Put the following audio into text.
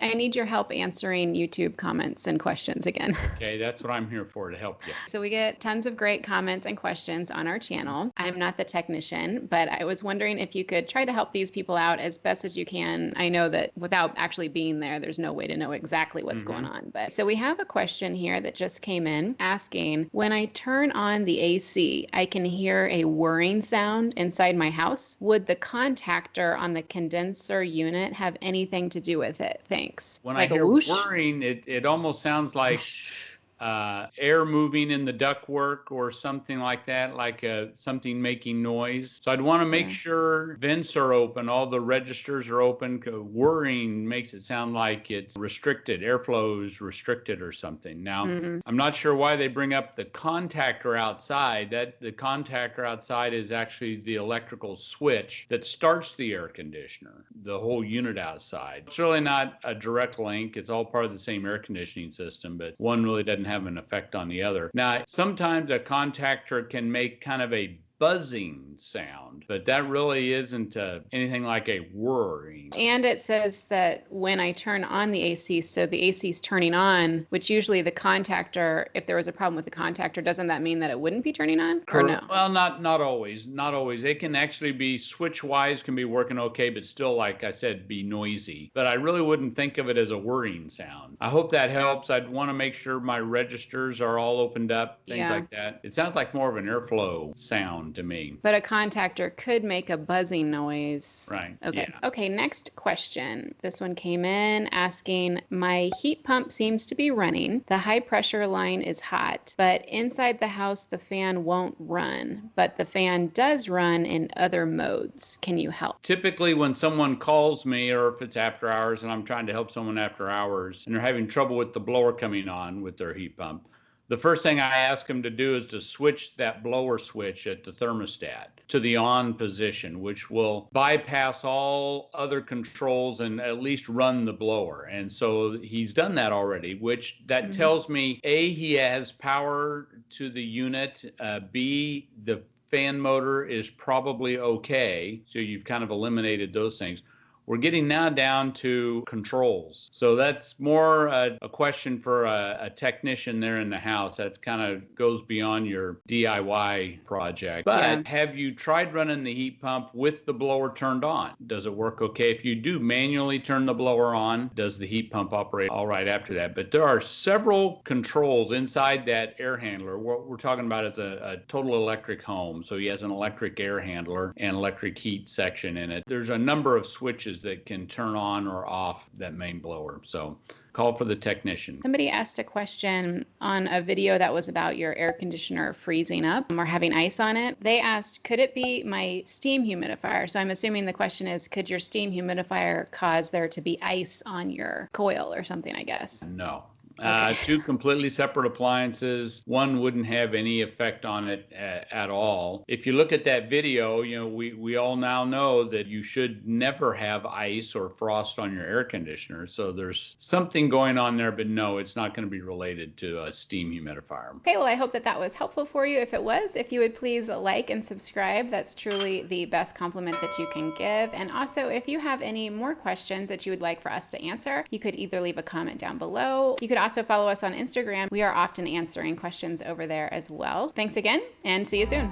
I need your help answering YouTube comments and questions again. Okay, that's what I'm here for, to help you. So we get tons of great comments and questions on our channel. I'm not the technician, but I was wondering if you could try to help these people out as best as you can. I know that without actually being there, there's no way to know exactly what's going on. But so we have a question here that just came in asking, when I turn on the AC, I can hear a whirring sound inside my house. Would the contactor on the condenser unit have anything to do with it? Thanks. When Like I hear a whoosh? whirring, it almost sounds like air moving in the ductwork or something like that, like something making noise. So I'd want to make sure vents are open, all the registers are open. Whirring makes it sound like it's restricted, airflow is restricted or something. Now, I'm not sure why they bring up the contactor outside. That the contactor outside is actually the electrical switch that starts the air conditioner, the whole unit outside. It's really not a direct link. It's all part of the same air conditioning system, but one really doesn't have an effect on the other. Now, sometimes a contactor can make kind of a buzzing sound, but that really isn't anything like a whirring. And it says that when I turn on the AC, so the AC is turning on, which usually the contactor, if there was a problem with the contactor, doesn't that mean that it wouldn't be turning on? Or no? Well, not always. Not always. It can actually be switch-wise, can be working okay, but still, like I said, be noisy. But I really wouldn't think of it as a whirring sound. I hope that helps. I'd want to make sure my registers are all opened up, things like that. It sounds like more of an airflow sound to me. But a contactor could make a buzzing noise. Right. Okay. Yeah. Okay, next question. This one came in asking, my heat pump seems to be running. The high pressure line is hot, but inside the house the fan won't run, but the fan does run in other modes. Can you help? Typically when someone calls me, or if it's after hours and I'm trying to help someone after hours and they're having trouble with the blower coming on with their heat pump, the first thing I ask them to do is to switch that blower switch at the thermostat to the on position, which will bypass all other controls and at least run the blower. And so he's done that already, which that tells me, A, he has power to the unit, B, the fan motor is probably okay. So you've kind of eliminated those things. We're getting now down to controls. So that's more a question for a technician there in the house. That kind of goes beyond your DIY project. But have you tried running the heat pump with the blower turned on? Does it work okay? If you do manually turn the blower on, does the heat pump operate all right after that? But there are several controls inside that air handler. What we're talking about is a total electric home. So he has an electric air handler and electric heat section in it. There's a number of switches that can turn on or off that main blower. So call for the technician. Somebody asked a question on a video that was about your air conditioner freezing up or having ice on it. They asked, could it be my steam humidifier? So I'm assuming the question is, could your steam humidifier cause there to be ice on your coil or something, I guess? No. Two completely separate appliances. One wouldn't have any effect on it at all. If you look at that video, you know, we all now know that you should never have ice or frost on your air conditioner. So there's something going on there, but no, it's not going to be related to a steam humidifier. Okay, well, I hope that was helpful for you. If it was, if you would please like and subscribe. That's truly the best compliment that you can give. And also, if you have any more questions that you would like for us to answer, you could either leave a comment down below. You could also follow us on Instagram. We are often answering questions over there as well. Thanks again, and see you soon.